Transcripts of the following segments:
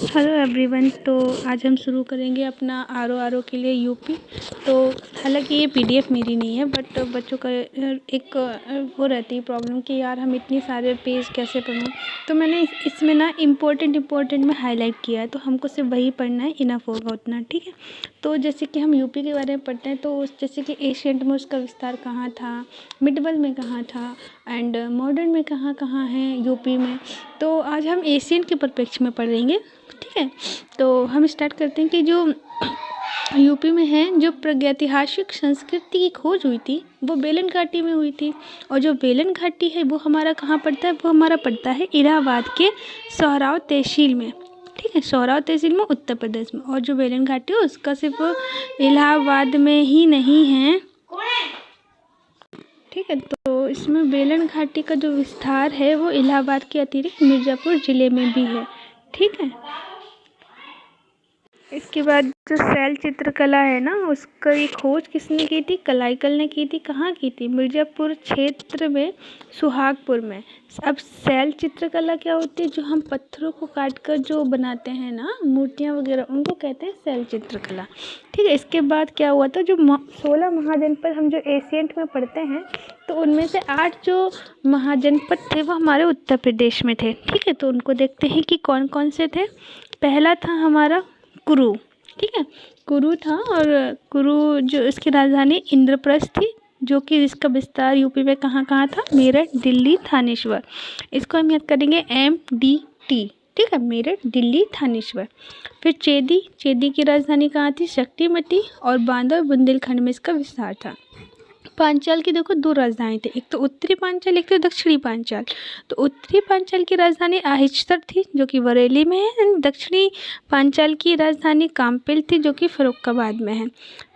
Hello everyone. तो आज हम शुरू करेंगे अपना आर ओ के लिए यूपी। तो हालांकि ये पीडीएफ मेरी नहीं है, बट बच्चों का एक वो रहती है प्रॉब्लम कि यार हम इतनी सारे पेज कैसे पढ़ूं। तो मैंने इसमें ना इम्पोर्टेंट में हाईलाइट किया है, तो हमको सिर्फ वही पढ़ना है, इनफ होगा उतना, ठीक है। तो जैसे कि हम यूपी के बारे में पढ़ते हैं, तो जैसे कि एशियंट में उसका विस्तार कहाँ था, मिडवल में कहाँ था, एंड मॉडर्न में कहाँ कहाँ है यूपी में। तो आज हम एशियन के परिप्रेक्ष्य में पढ़ेंगे, ठीक है। तो हम स्टार्ट करते हैं कि जो यूपी में है, जो प्रागैतिहासिक संस्कृति की खोज हुई थी वो बेलन घाटी में हुई थी। और जो बेलन घाटी है वो हमारा कहाँ पड़ता है, वो हमारा पड़ता है इलाहाबाद के सोहराव तहसील में, ठीक है। सोहराव तहसील में उत्तर प्रदेश में। और जो बेलन घाटी है उसका सिर्फ इलाहाबाद में ही नहीं है, ठीक है। तो इसमें बेलन घाटी का जो विस्तार है वो इलाहाबाद के अतिरिक्त मिर्ज़ापुर ज़िले में भी है, ठीक है। इसके बाद जो शैल चित्रकला है ना, उसका ये खोज किसने की थी, कलाइकल ने की थी। कहाँ की थी, मिर्ज़ापुर क्षेत्र में, सुहागपुर में। अब शैल चित्रकला क्या होती है, जो हम पत्थरों को काट कर जो बनाते हैं ना मूर्तियाँ वगैरह, उनको कहते हैं शैल चित्रकला, ठीक है। इसके बाद क्या हुआ था, जो 16 महाजनपद हम जो एशियंट में पढ़ते हैं, तो उनमें से 8 जो महाजनपद थे वो हमारे उत्तर प्रदेश में थे, ठीक है। तो उनको देखते हैं कि कौन कौन से थे। पहला था हमारा कुरु, ठीक है। कुरु था, और कुरु जो इसकी राजधानी इंद्रप्रस्थ थी, जो कि इसका विस्तार यूपी में कहाँ कहाँ था, मेरठ, दिल्ली, थानेश्वर। इसको हम याद करेंगे MDT, ठीक है, मेरठ, दिल्ली, थानेश्वर। फिर चेदी की राजधानी कहाँ थी, शक्तिमती, और बांदा और बुंदेलखंड में इसका विस्तार था। पांचाल की देखो 2 राजधानी थी, एक तो उत्तरी पांचाल, एक तो दक्षिणी पांचाल। तो उत्तरी पांचाल की राजधानी आहिस्तर थी, जो कि बरेली में है। दक्षिणी पांचाल की राजधानी काम्पिल थी, जो कि फर्रुखाबाद में है।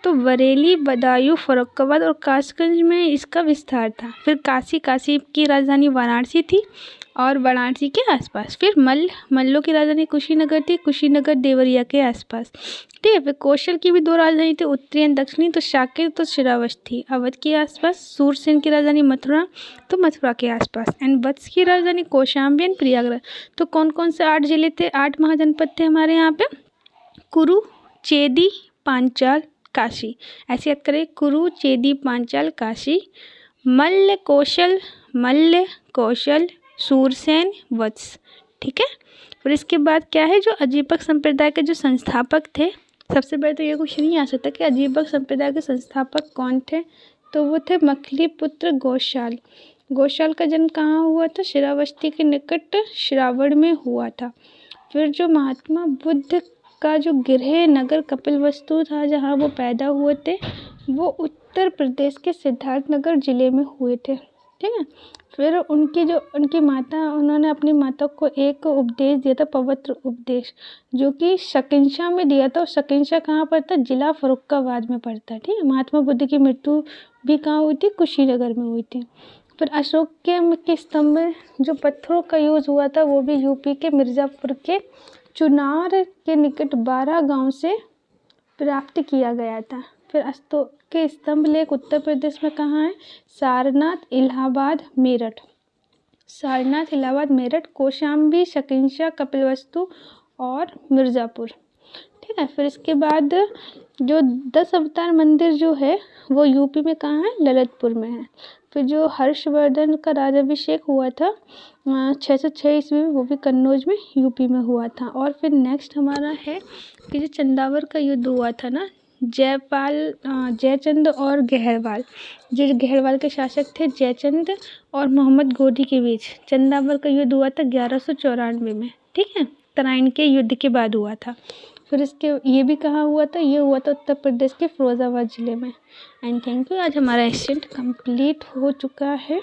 तो बरेली, बदायूं, फर्रुखाबाद और कासगंज में इसका विस्तार था। फिर काशी की राजधानी वाराणसी थी, और वाराणसी के आसपास। फिर मल्लों की राजधानी कुशीनगर थी, कुशीनगर देवरिया के आसपास, ठीक है। फिर कौशल की भी 2 राजधानी थी, उत्तरी एंड दक्षिणी। तो शाकिर तो श्रावस्ती थी, अवध के आसपास। सूरसेन की राजधानी मथुरा, तो मथुरा के आसपास। एंड वत्स की राजधानी कौशाम्बी एंड प्रयागराज। तो कौन कौन से 8 जिले थे, 8 महाजनपद थे हमारे यहाँ पे, कुरु, चेदी, पांचाल, काशी। ऐसे याद करें, कुरु, चेदी, पांचाल, काशी, मल्ल, कौशल, सूरसेन, वत्स, ठीक है। फिर इसके बाद क्या है, जो अजीपक संप्रदाय के जो संस्थापक थे, सबसे पहले तो ये क्वेश्चन ही आ सकता है कि अजीपक संप्रदाय के संस्थापक कौन थे। तो वो थे मखलीपुत्र गोशाल। गोशाल का जन्म कहाँ हुआ था, श्रावस्ती के निकट श्रावण में हुआ था। फिर जो महात्मा बुद्ध का जो गृह नगर कपिलवस्तु था, जहाँ वो पैदा हुए थे, वो उत्तर प्रदेश के सिद्धार्थनगर जिले में हुए थे, ठीक है। फिर उनकी माता, उन्होंने अपनी माता को एक उपदेश दिया था, पवित्र उपदेश, जो कि शकिंशा में दिया था। और शकिंशा कहाँ पर था, जिला फर्रुखाबाद में पड़ता है, ठीक है। महात्मा बुद्ध की मृत्यु भी कहाँ हुई थी, कुशीनगर में हुई थी। फिर अशोक के स्तंभ में जो पत्थरों का यूज़ हुआ था, वो भी यूपी के मिर्ज़ापुर के चुनार के निकट 12 गांव से प्राप्त किया गया था। फिर अशोक के स्तंभ लेक उत्तर प्रदेश में कहाँ है, सारनाथ, इलाहाबाद, मेरठ, कौशाम्बी, शकिंशा, कपिलवस्तु और मिर्ज़ापुर, ठीक है। फिर इसके बाद जो 10 अवतार मंदिर जो है वो यूपी में कहाँ है, ललितपुर में है। फिर जो हर्षवर्धन का राज्याभिषेक हुआ था 606 ईस्वी में, वो भी कन्नौज में, यूपी में हुआ था। और फिर नेक्स्ट हमारा है कि जो चंदावर का युद्ध हुआ था ना, जयचंद और गहरवाल, जो गहरवाल के शासक थे जयचंद और मोहम्मद गोरी के बीच चंदावर का युद्ध हुआ था 1194 में, ठीक है। तराइन के युद्ध के बाद हुआ था। फिर इसके ये भी कहाँ हुआ था, ये हुआ था उत्तर प्रदेश के फिरोजाबाद ज़िले में। And thank you. आज हमारा एशियंट कंप्लीट हो चुका है।